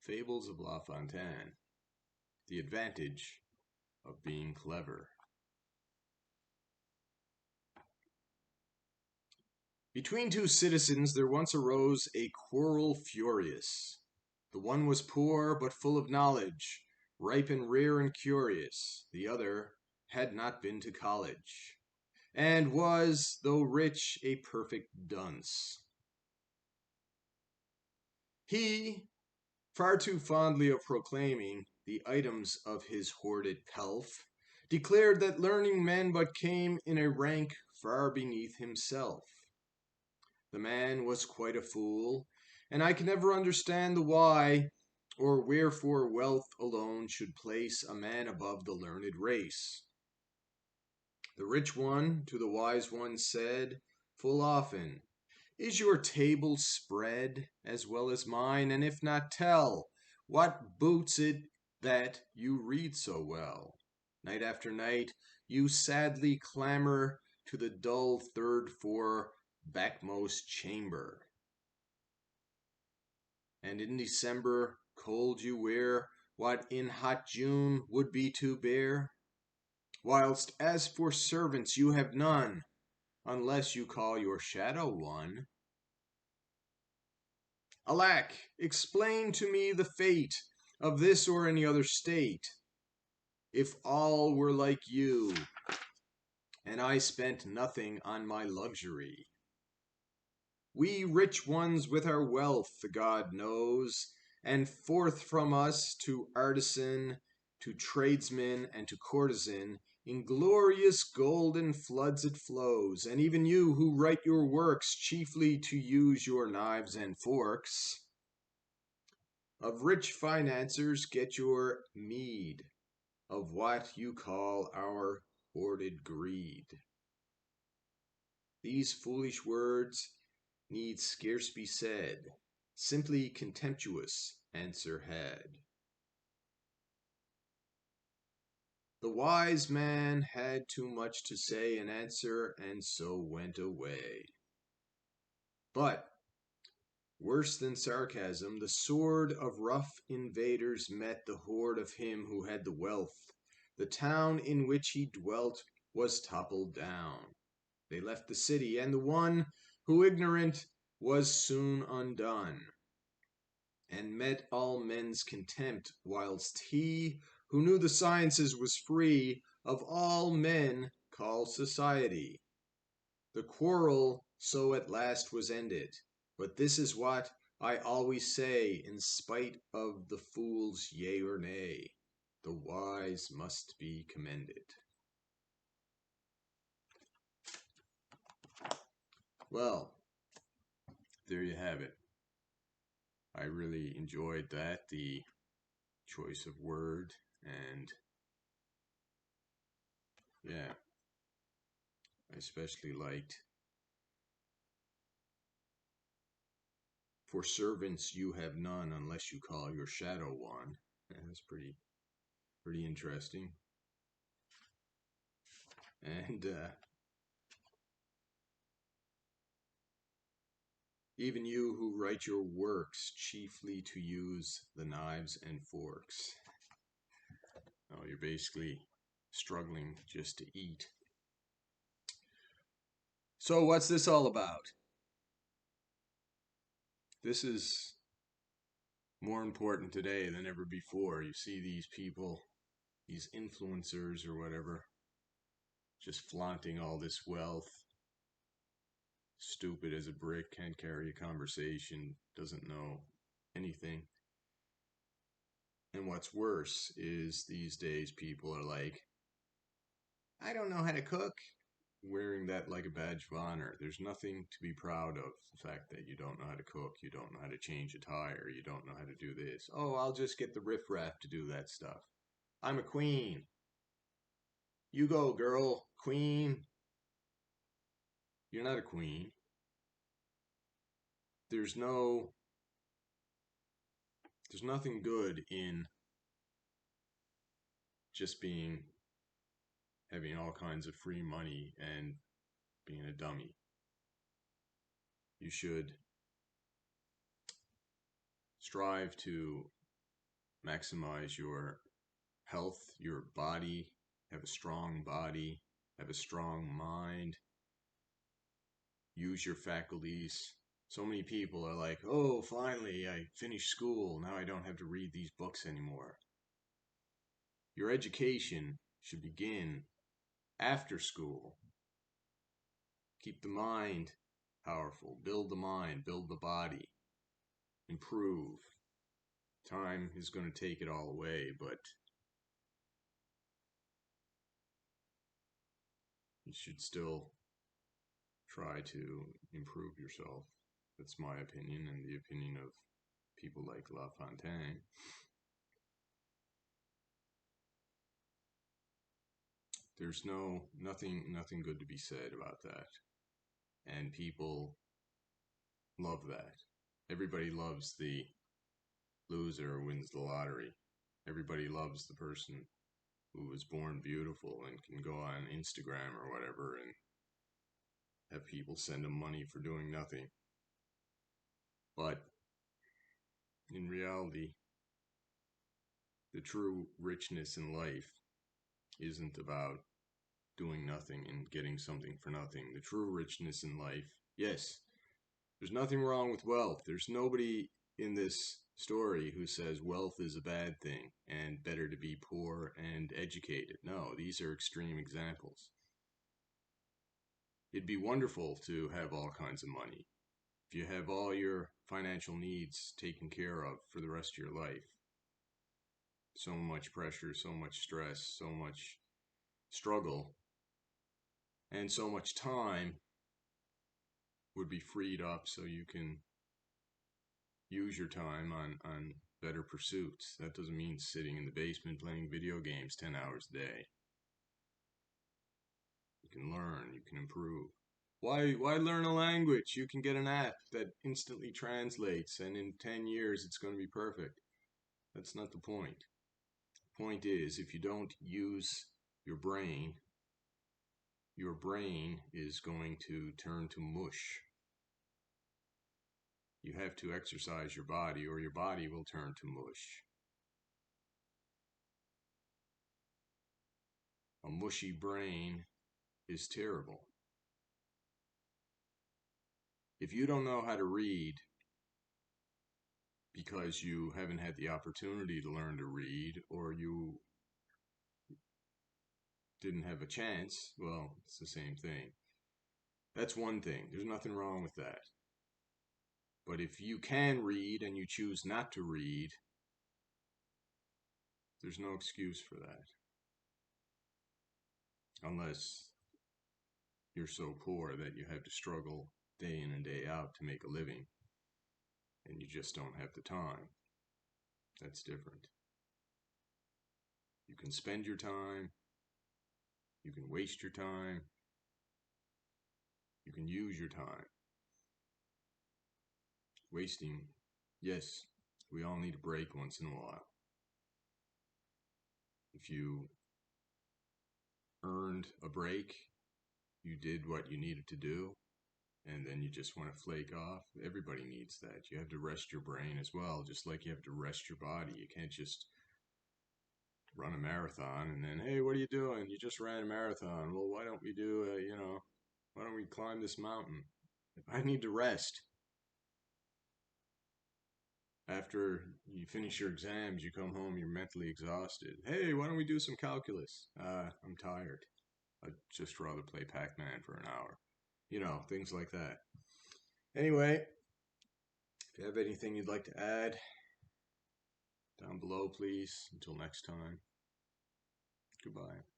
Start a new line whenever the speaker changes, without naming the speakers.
Fables of La Fontaine. The advantage of being clever. Between two citizens there once arose a quarrel furious. The one was poor, but full of knowledge, ripe and rare and curious. The other had not been to college, and was, though rich, a perfect dunce. He, far too fondly of proclaiming the items of his hoarded pelf, declared that learning men but came in a rank far beneath himself. The man was quite a fool, and I can never understand the why or wherefore wealth alone should place a man above the learned race. The rich one to the wise one said, full often, "Is your table spread as well as mine? And if not, tell, what boots it that you read so well? Night after night you sadly clamber to the dull third floor backmost chamber. And in December cold you wear what in hot June would be to bear? Whilst as for servants you have none, unless you call your shadow one. Alack, explain to me the fate of this or any other state, if all were like you, and I spent nothing on my luxury. We rich ones with our wealth, the God knows, and forth from us to artisan, to tradesman, and to courtesan, in glorious golden floods it flows, and even you who write your works chiefly to use your knives and forks, of rich financiers get your meed of what you call our hoarded greed. These foolish words need scarce be said, simply contemptuous answer had. The wise man had too much to say in answer, and so went away. But, worse than sarcasm, the sword of rough invaders met the hoard of him who had the wealth. The town in which he dwelt was toppled down. They left the city, and the one who ignorant was soon undone, and met all men's contempt, whilst he who knew the sciences was free of all men called society. The quarrel so at last was ended, but this is what I always say, in spite of the fool's yea or nay, the wise must be commended. Well, there you have it. I really enjoyed that, the choice of word, and yeah, I especially liked, for servants you have none unless you call your shadow one. That's pretty interesting. And even you who write your works chiefly to use the knives and forks. Oh, you're basically struggling just to eat. So what's this all about? This is more important today than ever before. You see these people, these influencers or whatever, just flaunting all this wealth. Stupid as a brick, can't carry a conversation, doesn't know anything. And what's worse is these days people are like, I don't know how to cook, wearing that like a badge of honor. There's nothing to be proud of. The fact that you don't know how to cook, you don't know how to change a tire, you don't know how to do this. Oh, I'll just get the riffraff to do that stuff. I'm a queen. You go, girl, queen. You're not a queen. There's nothing good in just having all kinds of free money and being a dummy. You should strive to maximize your health, your body, have a strong body, have a strong mind, use your faculties. So many people are like, oh, finally, I finished school. Now I don't have to read these books anymore. Your education should begin after school. Keep the mind powerful. Build the mind, build the body, improve. Time is going to take it all away, but you should still try to improve yourself. That's my opinion and the opinion of people like La Fontaine. There's nothing good to be said about that. And people love that. Everybody loves the loser who wins the lottery. Everybody loves the person who was born beautiful and can go on Instagram or whatever and have people send them money for doing nothing. But in reality, the true richness in life isn't about doing nothing and getting something for nothing. The true richness in life, yes, there's nothing wrong with wealth. There's nobody in this story who says wealth is a bad thing and better to be poor and educated. No, these are extreme examples. It'd be wonderful to have all kinds of money. If you have all your financial needs taken care of for the rest of your life, so much pressure, so much stress, so much struggle, and so much time would be freed up so you can use your time on better pursuits. That doesn't mean sitting in the basement playing video games 10 hours a day. You can learn, you can improve. Why learn a language? You can get an app that instantly translates and in 10 years it's going to be perfect. That's not the point. The point is, if you don't use your brain is going to turn to mush. You have to exercise your body or your body will turn to mush. A mushy brain is terrible. If you don't know how to read because you haven't had the opportunity to learn to read or you didn't have a chance, well, it's the same thing. That's one thing. There's nothing wrong with that. But if you can read and you choose not to read, there's no excuse for that. Unless you're so poor that you have to struggle day in and day out to make a living and you just don't have the time. That's different. You can spend your time, you can waste your time, you can use your time. Wasting, yes, we all need a break once in a while. If you earned a break, you did what you needed to do, and then you just want to flake off. Everybody needs that. You have to rest your brain as well, just like you have to rest your body. You can't just run a marathon and then, hey, what are you doing? You just ran a marathon. Well, why don't we do, why don't we climb this mountain? I need to rest. After you finish your exams, you come home, you're mentally exhausted. Hey, why don't we do some calculus? I'm tired. I'd just rather play Pac-Man for an hour. Things like that. Anyway, if you have anything you'd like to add, down below, please. Until next time, goodbye.